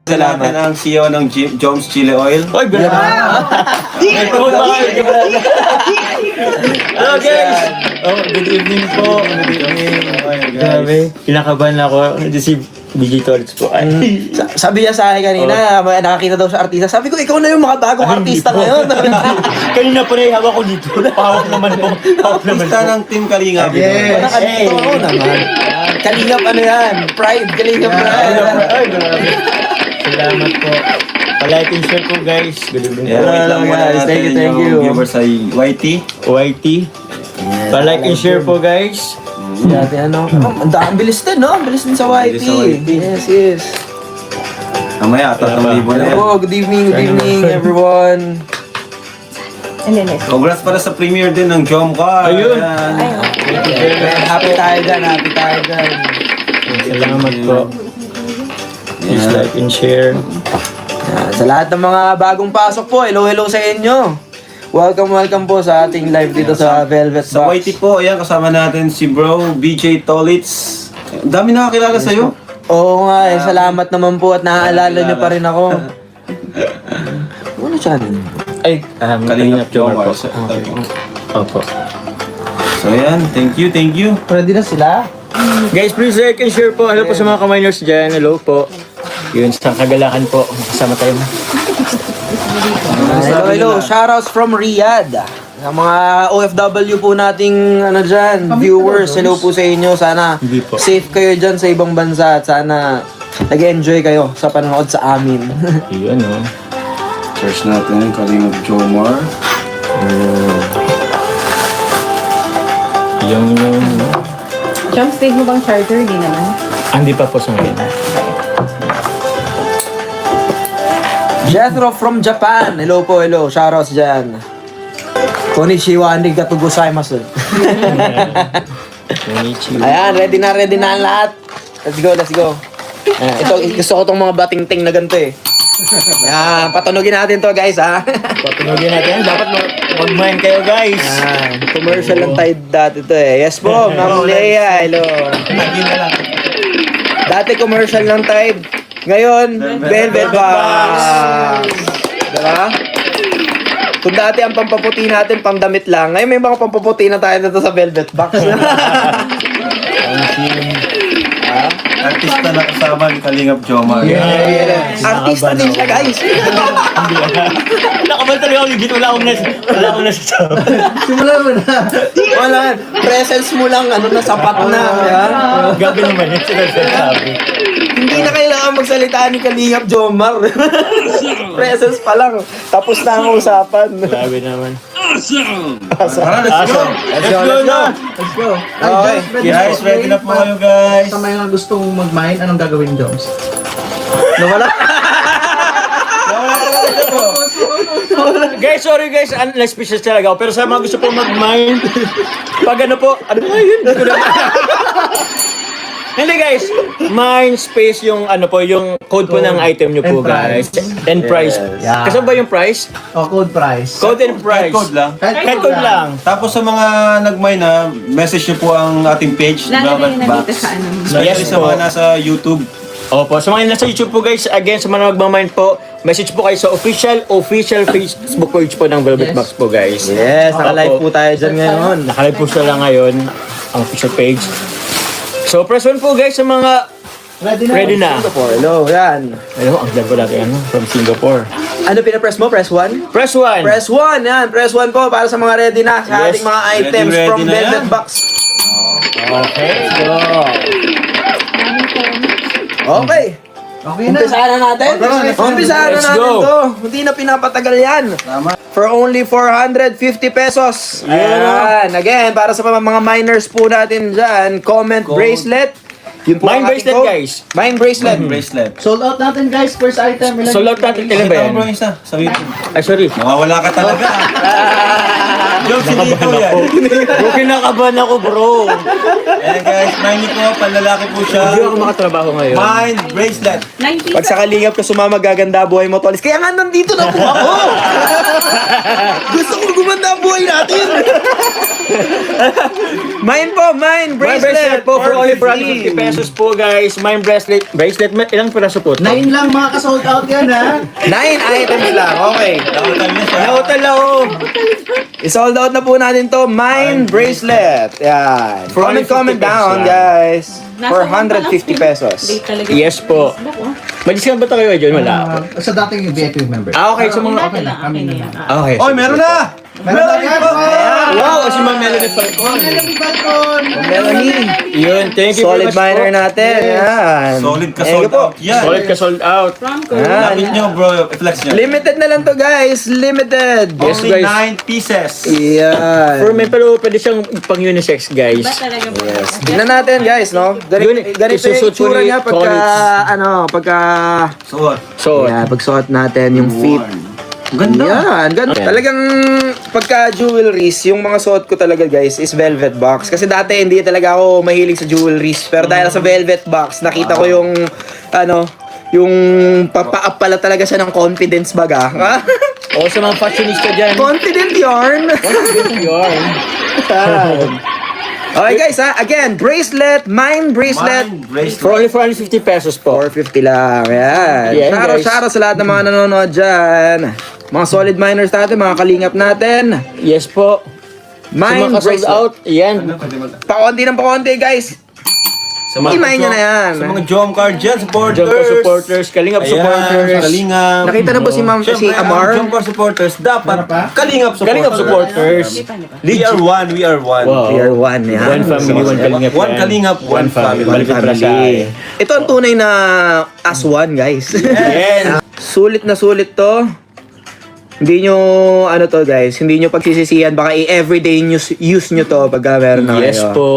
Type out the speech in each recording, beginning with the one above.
Salamat ang CEO ng Joms Chili Oil. Oy, grabe. Hello guys! Oh, good evening po. Good evening. Grabe. Kinakabahan ako. Hindi si BJ Torres po. Sabi niya sa akin kanina, nakakita daw sa artista. Sabi ko, ikaw na yung mga bagong artista ngayon. Kanina pa rin hawak ko dito. Pahawak naman po. Hawak naman Artista po. ng Team Kalingap. Yes. Oo naman. Kalingap ano yan? Pride, Kalingap Pride. Ay, grabe. Salamat po. Palike and share po guys. Good evening. Yeah, wait lang muna guys. natin Thank you. yung viewers sa YT. YT. Palike and share po guys. Dati ano, ang bilis din, no? Ang bilis din sa YT. Bilis sa YT. Yes. Mamaya, 3,000 na yan. Oh, good evening everyone. Congrats para sa premiere din ng Jomcar. Ayun. Happy tayo dyan. Salamat po. Please like and share. Yan, sa lahat ng mga bagong pasok po, hello sa inyo. Welcome po sa ating live dito sa Velvet Box. Sa YT po, ayan, kasama natin si Bro, BJ Tolitz. Ang dami nakakilala sa'yo. Oo nga salamat naman po at naaalala nyo pa rin ako. Ano channel? Ay, Kalingap Jomcar. Opo. So ayan, thank you. Ready na sila? Guys, please like and share po. Hello po sa mga kaminers dyan. Hello po. Yun, sa kagalakan po. Kasama tayo. Hello. Shoutouts from Riyadh. Ang mga OFW po nating viewers, hello po sa inyo. Sana Hindi po. safe kayo dyan sa ibang bansa at sana nag-enjoy kayo sa panonood sa amin. Yun, oh. Search natin, Kalingap Jomcar. Yung... Jump stage mo bang charger? Di naman. Hindi pa po sa ngayon. Jethro from Japan. Hello po. Shoutouts dyan. Konnichiwa, arigatou gozaimasu. Konnichiwa. Ayan, ready na ang lahat. Let's go. Ito, gusto ko tong mga bating-ting na ganito eh. Ayan, patunogin natin to guys ha. Patunogin natin. Dapat mag-mind kayo guys. Ayan, commercial lang tayo dati to eh. Yes po, Ma'am Leia, hello. Lagi na lang. Dati commercial lang tayo. Ngayon, Velvet Box. Diba? Kung dati ang pampaputi natin, pangdamit lang. Ngayon may mga pampaputi na tayo dito sa Velvet Box. Artista na kasama ni Kalingap Jomcar. Artista din siya guys. Nakabal talaga ako legit. Wala akong nasasabi. Simulan mo na. Wala. Presence mo lang, sapat na. Yan. Gabi naman yun sinasabi. Hindi na kailangan magsalita ni Kalingap Jomcar. Presence pa lang. Tapos na ang usapan. Grabe naman. Tara, let's go! Let's go. Okay. Guys, ready na po kayo guys. Sa mga gustong mag-mine, anong gagawin, Joms? Nawala. Guys, sorry guys. Unless talaga ako. Pero sa mga gusto po mag-mine, pag ano po, ano ba yun? Hindi ko na. Hindi guys, mine space yung yung code po ng item nyo po And guys. price. And price. Yeah. Kasi ba yung price? O, code price. Code and price. Code lang. Kahit code lang. Tapos sa mga nag-mine na, message nyo po ang ating page, Lalagay Velvet na Box. dito sa ano. Especially Yes sa po. mga nasa YouTube. Opo, sa mga nasa YouTube po guys, again sa mga magmamine po, message po kayo sa official Facebook page po ng Velvet Yes. Box po guys. Yes, naka-live Opo. po tayo dyan ngayon. Nakalive po sila ngayon, ang official page. So press 1 po guys sa mga ready na. Singapore, hello, yan. Ano, ang vlog ko natin from Singapore. Ano pinapress mo? Press 1? Press 1. Press 1, yan. Press 1 po para sa mga ready na sa Yes. ating mga items Ready from na Velvet yan. Box. Okay. Okay. Okay na. Umpisahan na natin. Umpisahan na Let's natin go. to. Hindi na pinapatagal yan. For only 450 pesos. Ayan. Again, para sa mga miners po natin dyan, comment bracelet. Yun po Mine ang ating bracelet code. guys. Mine bracelet. Bracelet. Sold out natin, guys. First item. Ilan- Sold out natin kailan ba Kita yan? mo bro yung isa sa YouTube. Ay sorry. Nawawala ka talaga. Yung si Tito yan. Bro, kinakabahan ako bro. Ayan guys, mine niyo po, panlalaki po siya. Hindi ako makatrabaho ngayon. Mine bracelet. 90 Pag sa kalingap ka sumama, gaganda buhay mo, Tolis. Kaya nga nandito na po ako. Gusto ko gumanda ang buhay natin. Mine po, mine. Mind Bracelet. po for only 450 pesos po guys. Mind bracelet. Bracelet, ilang piraso po? 9 lang mga ka-sold out yan ha. 9 items lang. Okay. Nautal na siya. Nautal na oh. I-sold out na po natin to. Mine bracelet. Yan. For only Comment 50 down, pesos guys. Nasa For one pa lang. 150 pesos. Date talaga. Yes po. Facebook, oh. Mag-discount ba tayo kayo dyan? Wala. Sa dating VIP member. Okay, sa mga... Okay lang, okay na yan. Okay. Oy, meron na! Meron na yan! Wow, si Ma'am Melanie Falcon. Melanie. Yun, thank you very Solid much miner po. natin. Yan. Solid ka Thank you sold po. out yan. Solid ka sold out. From Yan. Lapit nyo bro, flex nyo. Limited na lang to, guys. Limited. Yes, Only guys. 9 pieces. Yan. For men, pero pwede siyang pang unisex guys. Ba talaga po? Yes. Tignan natin, guys, no? Ganito yung Isusot ko itsura ni niya pagka, Collins. pagka... Suot. So, Yan, pagsuot natin yung feet. Ganda. Yan, ganda. Ayan. Talagang pagka jewelries, yung mga suot ko talaga guys is velvet box. Kasi dati hindi talaga ako mahilig sa jewelries. Pero dahil sa velvet box, nakita ko yung yung papa-up pala talaga siya ng confidence baga. o sa mga fashionista dyan. Confident yarn. Yun. Okay guys ha, again, bracelet, mine bracelet. Mine bracelet. For only 450 pesos po. 450 lang. Ayan. Yan, guys. Shoutout sa lahat ng mga nanonood dyan. Mga solid miners natin, mga kalingap natin. Yes po. Mine Sa mga sold bracelet. out, yan. Pakonti ng pakonti guys. Sa Imayin nyo na yan. Sa mga Jom Card dyan, supporters. Diyan po supporters, Kalingap Ayan, supporters. Kalingap. Nakita na po si Ma'am si Siyempre, ang Amar. Jom Card supporters, dapat Kalingap supporters. Kalingap supporters. We are one, we are one. Wow. Tier 1 yan. One family, one Kalingap. One yan. Kalingap, one family. Balik na pala sa akin. Ito ang tunay na as one guys. Yan. Sulit na sulit to. Hindi nyo, to guys, hindi nyo pagsisisihan. Baka i-everyday use nyo to pagka meron na Yes kayo. po.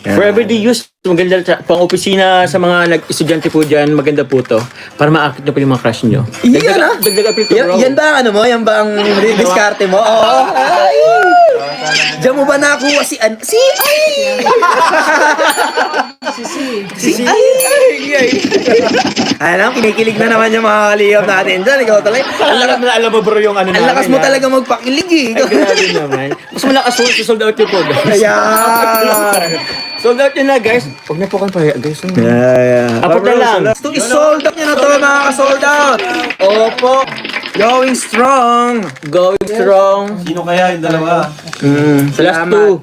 Yan. For everyday use, maganda pang opisina sa mga nag-estudyante po dyan, maganda po to. Para ma-active nyo po yung mga crush nyo. Yan ah. Dagdag appeal to bro. Yan ba ang yan ba ang diskarte mo? Oo. Ay! Diyan mo ba nakuha si Alam, kinikilig na naman yung mga kaliyab natin dyan. Ikaw talaga. Alam mo bro yung ano Ang lakas mo talaga magpakilig eh. Ay, grabe naman. Mas malakas po sold out yun po guys. Ayan. Sold out yun na guys. Huwag na po kang pahiya guys. Apat na lang. Ito is-sold out nyo na to mga ka-sold out. Opo. Going strong. Going strong. Sino kaya yung dalawa? Last Salamat. two.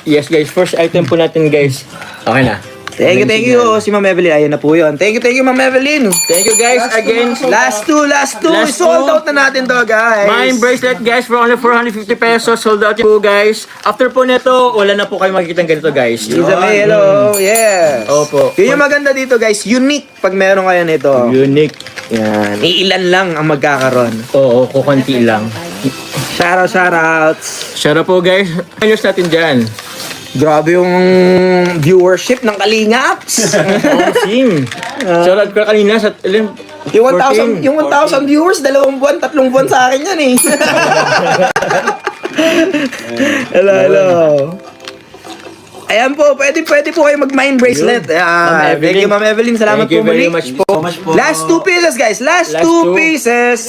Yes guys, first item po natin guys. Okay na. Thank you. Si Ma'am Evelyn. Ayun na po yun. Thank you, Ma'am Evelyn. Thank you guys again. Last two. Last Sold two. out na natin to, guys. Mine bracelet guys for only 450 pesos. Sold out po guys. After po nito, wala na po kayo makikita ganito guys. Isabel, hello. Yes. Opo. Yun yung maganda dito, guys. Unique pag meron kayo nito. Unique. Yan. Iilan lang ang magkakaroon. Oo, kukunti lang. Shoutouts. Shout out po guys. Ayos natin dyan. Grabe yung viewership ng Kalingaps. Sim. Shout out ko kanina sa Yung 1,000 viewers, 2 buwan, 3 buwan sa akin yan eh. Hello. Ayan po, pwede po kayo mag-mine bracelet. Ma'am Ayan. Thank you, Ma'am Evelyn. Salamat Thank you po very muli. much po. So much po. Last 2 pieces, guys. Last Last 2 two. pieces.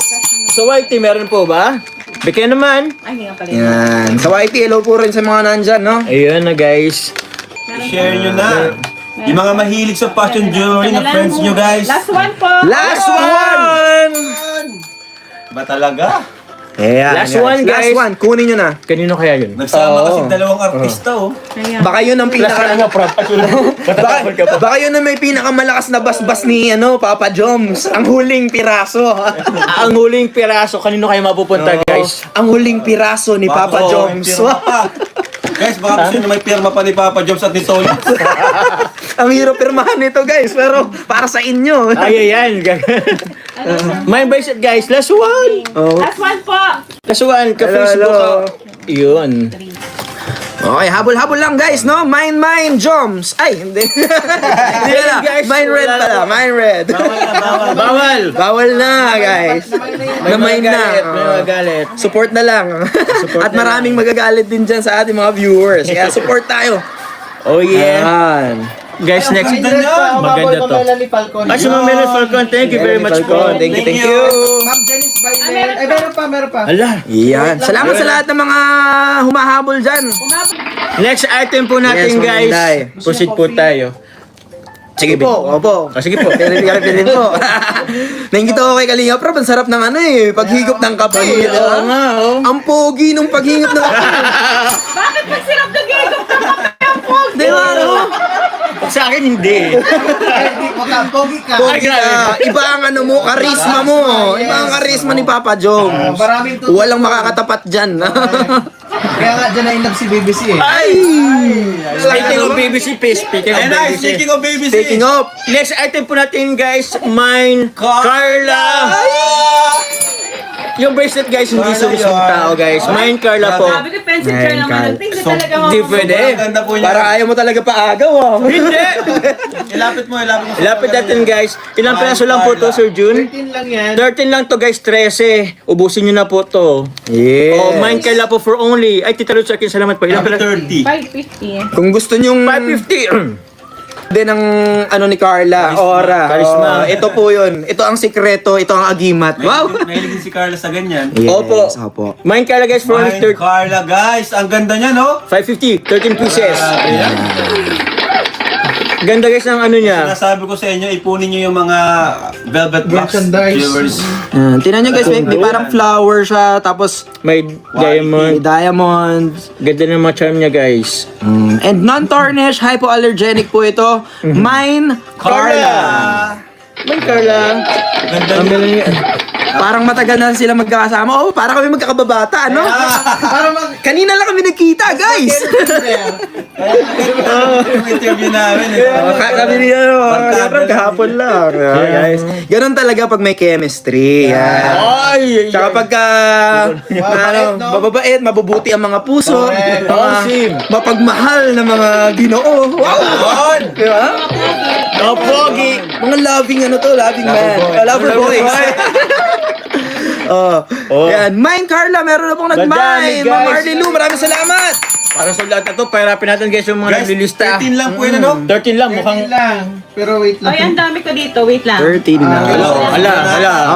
So white tea, meron po ba? Bigyan naman. Ay, hindi nga pala. Yan. Sa YT, hello po rin sa mga nandyan, no? Ayun na guys. Share nyo na. Yung mga mahilig sa fashion jewelry na friends nyo guys. Last one po. Last one! Ba talaga? Ayan, Last one, guys. Last one. Kunin nyo na. Kanino kaya yun? Nagsama kasi dalawang artista oh. Ayan. Baka yun ang pinaka... prop. Baka yun ang may pinakamalakas na basbas ni Papa Joms. Ang huling piraso. Ang huling piraso, kanino kayo mapupunta guys? Ang huling piraso ni Papa Baka Joms. may pirma pa. Guys, baka gusto nyo may pirma pa ni Papa Joms at ni Tony. Ang hirap pirmahan nito, guys. Pero para sa inyo. Ay, ayan. My bracelet guys, last one. Oh. Last one po. Last one, ka-Facebook Hello. ko. Yun. Okay, habol-habol lang, guys, no? Mine, Joms. Ay, hindi. Hindi na. Guys, Mine red wala pala. na. Mine red. Bawal. Bawal na, guys. May Na-mine na. magalit, may magalit. Support na lang. At na maraming magagalit din dyan sa ating mga viewers. Kaya support tayo. Oh yeah. Ayan. Guys, next. Maganda to. Ay, si Ma'am Melanie Falcon, thank you very much po. Thank you. Ma'am Janice Bailen. Ay, meron pa. Ala. Yan. Salamat sa lahat ng mga humahabol dyan. Next item po Yes, natin, Ma'am guys. Inday. Proceed po tayo. Sige po, opo. Sige po. Pilin po. Nakikita ko kay Kalinga Prab, ang sarap ng paghigop ng kape. di ba? Oo nga, oh. Ang pogi nung paghigop ng kape. Bakit magsirap na gigop ng kape ang pog? Di ba, no? Sa akin, hindi. Pogi ka. Pogi ka. Iba ang karisma mo. Iba ang karisma ni Papa Jom. Maraming to. Walang makakatapat dyan. Kaya nga dyan na-inlove si BBC eh. Ay! Speaking of BBC, speaking of BBC. Speaking of BBC. Speaking of, Next item po natin, guys, mine, Carla. Yung bracelet, guys, hindi sumisong tao, guys. Mine, Carla po. Sabi ko, pencil chair Ayan, naman. Carl. Hindi talaga Di pwede. Ang ganda po niya. parang ayaw mo talaga paagaw. Hindi! Ilapit mo. Lapit natin, guys. Ilang peraso lang po to, Sir Jun? 13 lang yan. 13 lang to, guys. 13. Ubusin nyo na po to. Yes. Oh, mine, Carla po for only. Ay, Tita Ruth, sa akin, salamat po. Ilang peraso? 30. 550. Kung gusto nyong 550. din ng ni Carla, Aura. Charisma. Oh, ito po yun. Ito ang sikreto, ito ang agimat. Wow! Mahilig din si Carla sa ganyan. Yes, Opo. opo. Mine, Carla, guys, for only Mine, Carla, guys. Ang ganda niya, no? 550. 13 pieces. Ayan. Ganda, guys, ng ano niya. Sinasabi ko sa inyo, ipunin niyo yung mga velvet box Merchandise. viewers. Tingnan nyo guys, may parang flower siya, tapos May may diamond. diamonds. Ganda ng mga charm niya, guys. And non-tarnish, hypoallergenic po ito. Mine, Carla. Mine, Carla. Ganda Ang niya. galing. Parang matagal na sila magkakasama. Oh, parang kami magkakababata, no? Para mag... Kanina lang kami nagkita, guys. Yung interview namin. Kami niya, kahapon lang. Guys. Ganon talaga pag may chemistry. Yan. Ay! Tsaka pagka mababait, mabubuti ang mga puso, Correct. mga mapagmahal na mga ginoo. Wow! Di ba? Oh, pogi! Mga loving loving man. Lover boys. Oh. Yan. Mine Carla, meron na pong nag-mine. Madami, guys. Ma'am Marley Lou, maraming salamat. Para sa lahat na to, pahirapin natin, guys, yung mga Guys, naglilista. 13 lang po yun, ano? 13 lang, mukhang... 13 lang. Pero wait lang. Ay, ang dami ko dito. Wait lang. 13 na. Ala.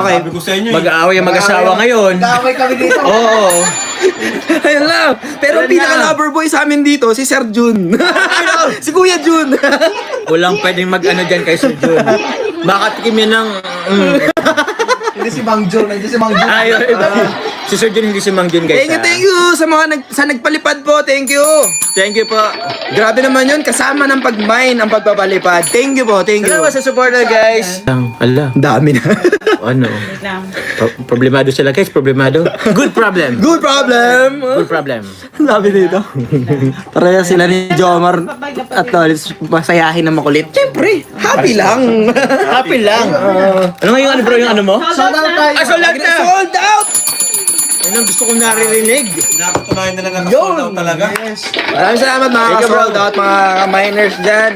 Okay. Sabi ko sa inyo, Mag-aaway ang mag-asawa ngayon. Nag-away kami dito. Oo. Ayun lang. Pero ang pinaka-lover boy sa amin dito, si Sir Jun. Si Kuya Jun. Walang pwedeng mag-ano dyan kay Sir Jun. Makatikim yan ng... Hindi si Mang Jun. Hindi si Mang Jun. Ay, si Sir Jun, hindi si Mang Jun, guys. Thank you sa mga nagpalipad po. Thank you. Thank you po. Grabe naman yun. Kasama ng pag-mine ang pagpapalipad. Thank you po. Thank you. Salamat sa supporter, guys. Ala, Dami na. ano? Wait lang. Problemado sila, guys. Problemado. Good problem. Good problem. Good problem. Ang dami dito. Para sila ni Jomar at Tolis masayahin na makulit. Siyempre, happy lang. Happy lang. Ano nga yung ano, bro? Yung ano mo? Sold out tayo. Ah, sold out na! Sold out! Yan ang gusto kong naririnig. Napatunayan na lang ang Yun. sold out talaga. Maraming salamat mga Thank you, bro. ka-sold out, mga miners dyan.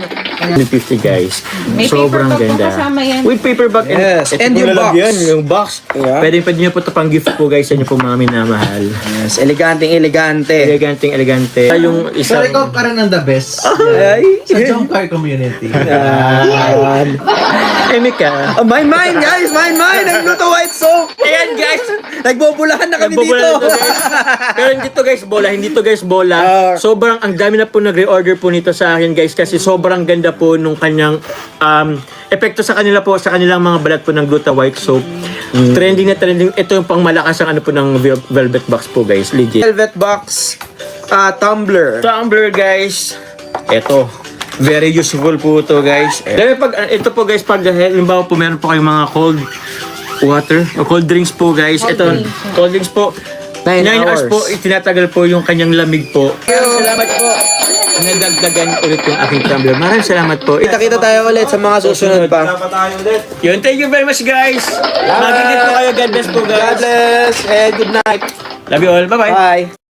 50, guys. May Sobrang paper bag po ganda. kasama yan. With paper bag. Yes, ito and po yung na lang box. Yan, yung box. Yeah. Pwede nyo po ito pang gift po, guys. Sa inyo po mga minamahal. Yes, elegante. Elegante. Yung Pero isang... ikaw ka rin ang the best. Ay. Sa Jomcar community. Yan. Mika. Oh, mine, guys. Mine. Nagluto white soap. Ayan, guys. Nagbubulahan na kami Nagbobola dito. na to, guys. Pero hindi to, guys, bola. Hindi to, guys, bola. Sobrang, ang dami na po nag-reorder po nito sa akin, guys. Kasi sobrang ganda po nung kanyang epekto sa kanila po, sa kanilang mga balat po ng Gluta White Soap. Trending na trending. Ito yung pangmalakas ang ano po ng velvet box po, guys. Legit. Velvet box, tumbler. Tumbler, guys. Ito. Very useful po ito, guys. Dahil pag, ito po, guys, pag halimbawa po meron po kayong mga cold water o cold drinks po, guys. Ito, cold drinks po. 9 hours po, itinatagal po yung kanyang lamig po. Salamat po. Nadagdagan ulit yung aking tumbler. Maraming salamat po. Kita-kita tayo ulit sa mga susunod pa. Dapat tayo ulit. Yun, thank you very much, guys. Mag-ingat po kayo. God bless po, God guys. bless and good night. Love you all. Bye-bye. Bye.